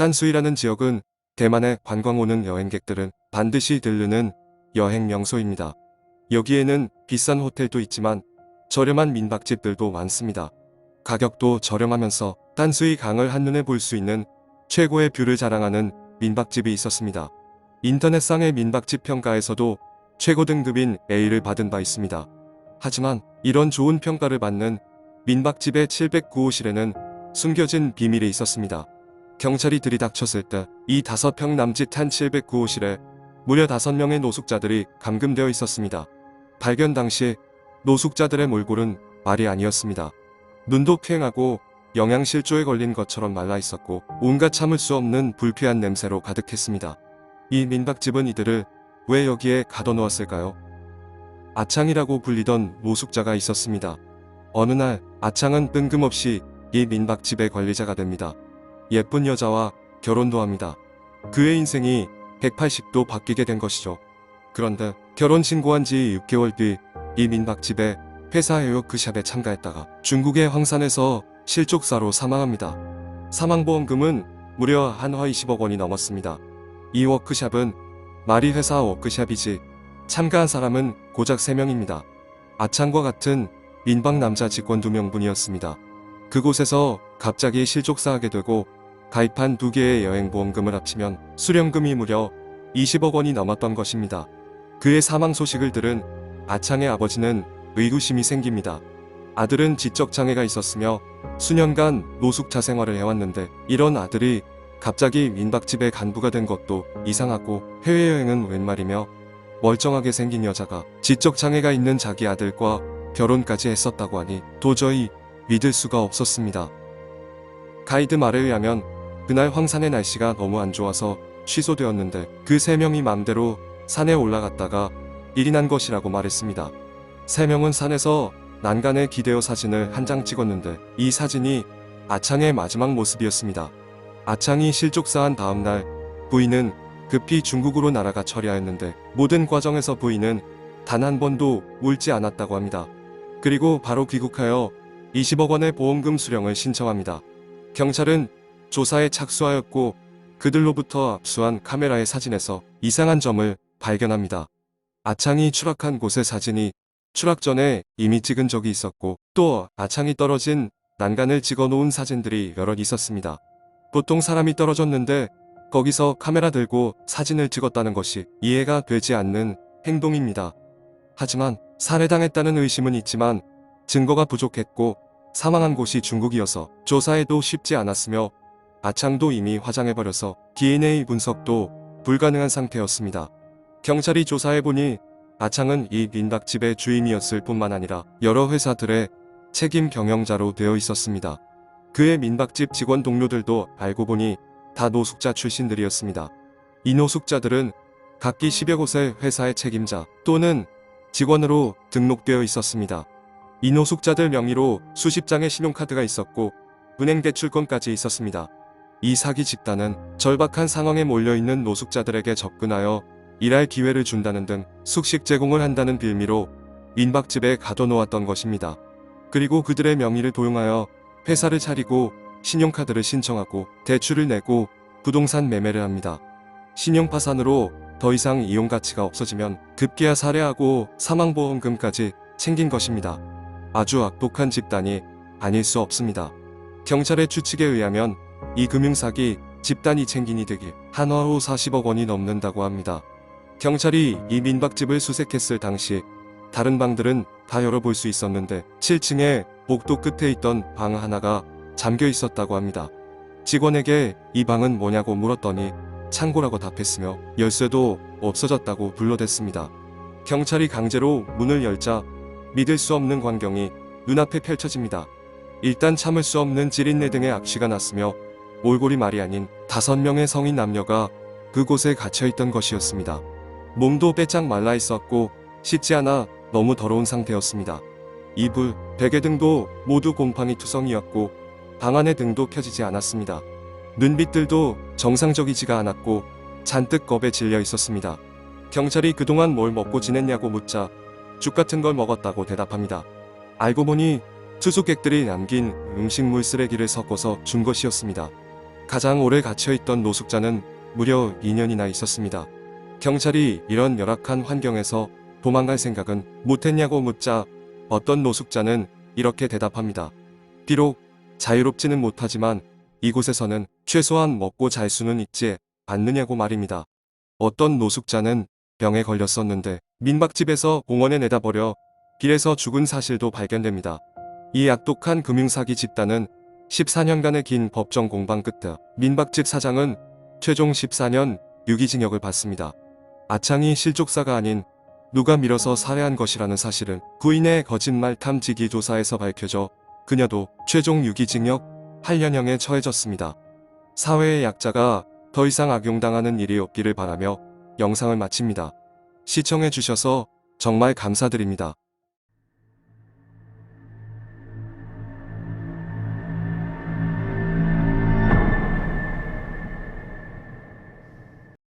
딴수이라는 지역은 대만에 관광 오는 여행객들은 반드시 들르는 여행 명소입니다. 여기에는 비싼 호텔도 있지만 저렴한 민박집들도 많습니다. 가격도 저렴하면서 딴수이 강을 한눈에 볼 수 있는 최고의 뷰를 자랑하는 민박집이 있었습니다. 인터넷상의 민박집 평가에서도 최고 등급인 A를 받은 바 있습니다. 하지만 이런 좋은 평가를 받는 민박집의 709호실에는 숨겨진 비밀이 있었습니다. 경찰이 들이닥쳤을 때 이 5평 남짓한 709호실에 무려 5명의 노숙자들이 감금되어 있었습니다. 발견 당시 노숙자들의 몰골은 말이 아니었습니다. 눈도 퀭하고 영양실조에 걸린 것처럼 말라 있었고 온갖 참을 수 없는 불쾌한 냄새로 가득했습니다. 이 민박집은 이들을 왜 여기에 가둬놓았을까요? 아창이라고 불리던 노숙자가 있었습니다. 어느 날 아창은 뜬금없이 이 민박집의 관리자가 됩니다. 예쁜 여자와 결혼도 합니다. 그의 인생이 180도 바뀌게 된 것이죠. 그런데 결혼 신고한 지 6개월 뒤 이 민박집의 회사 에어워크샵에 참가했다가 중국의 황산에서 실족사로 사망합니다. 사망보험금은 무려 한화 20억 원이 넘었습니다. 이 워크샵은 말이 회사 워크샵이지 참가한 사람은 고작 3명입니다. 아창과 같은 민박 남자 직원 2명뿐이었습니다. 그곳에서 갑자기 실족사하게 되고 가입한 2개의 여행보험금을 합치면 수령금이 무려 20억 원이 넘었던 것입니다. 그의 사망 소식을 들은 아창의 아버지는 의구심이 생깁니다. 아들은 지적장애가 있었으며 수년간 노숙자 생활을 해왔는데 이런 아들이 갑자기 민박집의 간부가 된 것도 이상하고 해외여행은 웬 말이며 멀쩡하게 생긴 여자가 지적장애가 있는 자기 아들과 결혼까지 했었다고 하니 도저히 믿을 수가 없었습니다. 가이드 말에 의하면 그날 황산의 날씨가 너무 안 좋아서 취소되었는데 그 3명이 맘대로 산에 올라갔다가 일이 난 것이라고 말했습니다. 3명은 산에서 난간에 기대어 사진을 한 장 찍었는데 이 사진이 아창의 마지막 모습이었습니다. 아창이 실족사한 다음날 부인은 급히 중국으로 날아가 처리하였는데 모든 과정에서 부인은 단 한 번도 울지 않았다고 합니다. 그리고 바로 귀국하여 20억 원의 보험금 수령을 신청합니다. 경찰은 조사에 착수하였고 그들로부터 압수한 카메라의 사진에서 이상한 점을 발견합니다. 아창이 추락한 곳의 사진이 추락 전에 이미 찍은 적이 있었고 또 아창이 떨어진 난간을 찍어 놓은 사진들이 여럿 있었습니다. 보통 사람이 떨어졌는데 거기서 카메라 들고 사진을 찍었다는 것이 이해가 되지 않는 행동입니다. 하지만 살해당했다는 의심은 있지만 증거가 부족했고 사망한 곳이 중국이어서 조사에도 쉽지 않았으며 아창도 이미 화장해버려서 DNA 분석도 불가능한 상태였습니다. 경찰이 조사해보니 아창은 이 민박집의 주인이었을 뿐만 아니라 여러 회사들의 책임 경영자로 되어 있었습니다. 그의 민박집 직원 동료들도 알고 보니 다 노숙자 출신들이었습니다. 이 노숙자들은 각기 10여 곳의 회사의 책임자 또는 직원으로 등록되어 있었습니다. 이 노숙자들 명의로 수십 장의 신용카드가 있었고 은행 대출권까지 있었습니다. 이 사기 집단은 절박한 상황에 몰려있는 노숙자들에게 접근하여 일할 기회를 준다는 등 숙식 제공을 한다는 빌미로 민박집에 가둬놓았던 것입니다. 그리고 그들의 명의를 도용하여 회사를 차리고 신용카드를 신청하고 대출을 내고 부동산 매매를 합니다. 신용파산으로 더 이상 이용 가치가 없어지면 급기야 살해하고 사망보험금까지 챙긴 것입니다. 아주 악독한 집단이 아닐 수 없습니다. 경찰의 추측에 의하면 이 금융사기 집단이 챙긴 이득이 한화로 40억 원이 넘는다고 합니다. 경찰이 이 민박집을 수색했을 당시 다른 방들은 다 열어볼 수 있었는데 7층에 복도 끝에 있던 방 하나가 잠겨 있었다고 합니다. 직원에게 이 방은 뭐냐고 물었더니 창고라고 답했으며 열쇠도 없어졌다고 불러댔습니다. 경찰이 강제로 문을 열자 믿을 수 없는 광경이 눈앞에 펼쳐집니다. 일단 참을 수 없는 찌린내 등의 악취가 났으며 몰골이 말이 아닌 5명의 성인 남녀가 그곳에 갇혀있던 것이었습니다. 몸도 빼짝 말라 있었고 씻지 않아 너무 더러운 상태였습니다. 이불, 베개 등도 모두 곰팡이 투성이었고 방 안의 등도 켜지지 않았습니다. 눈빛들도 정상적이지가 않았고 잔뜩 겁에 질려 있었습니다. 경찰이 그동안 뭘 먹고 지냈냐고 묻자 죽 같은 걸 먹었다고 대답합니다. 알고 보니 투숙객들이 남긴 음식물 쓰레기를 섞어서 준 것이었습니다. 가장 오래 갇혀있던 노숙자는 무려 2년이나 있었습니다. 경찰이 이런 열악한 환경에서 도망갈 생각은 못했냐고 묻자 어떤 노숙자는 이렇게 대답합니다. 비록 자유롭지는 못하지만 이곳에서는 최소한 먹고 잘 수는 있지 않느냐고 말입니다. 어떤 노숙자는 병에 걸렸었는데 민박집에서 공원에 내다버려 길에서 죽은 사실도 발견됩니다. 이 악독한 금융사기 집단은 14년간의 긴 법정 공방 끝에 민박집 사장은 최종 14년 유기징역을 받습니다. 아창이 실족사가 아닌 누가 밀어서 살해한 것이라는 사실은 부인의 거짓말 탐지기 조사에서 밝혀져 그녀도 최종 유기징역 8년형에 처해졌습니다. 사회의 약자가 더 이상 악용당하는 일이 없기를 바라며 영상을 마칩니다. 시청해주셔서 정말 감사드립니다.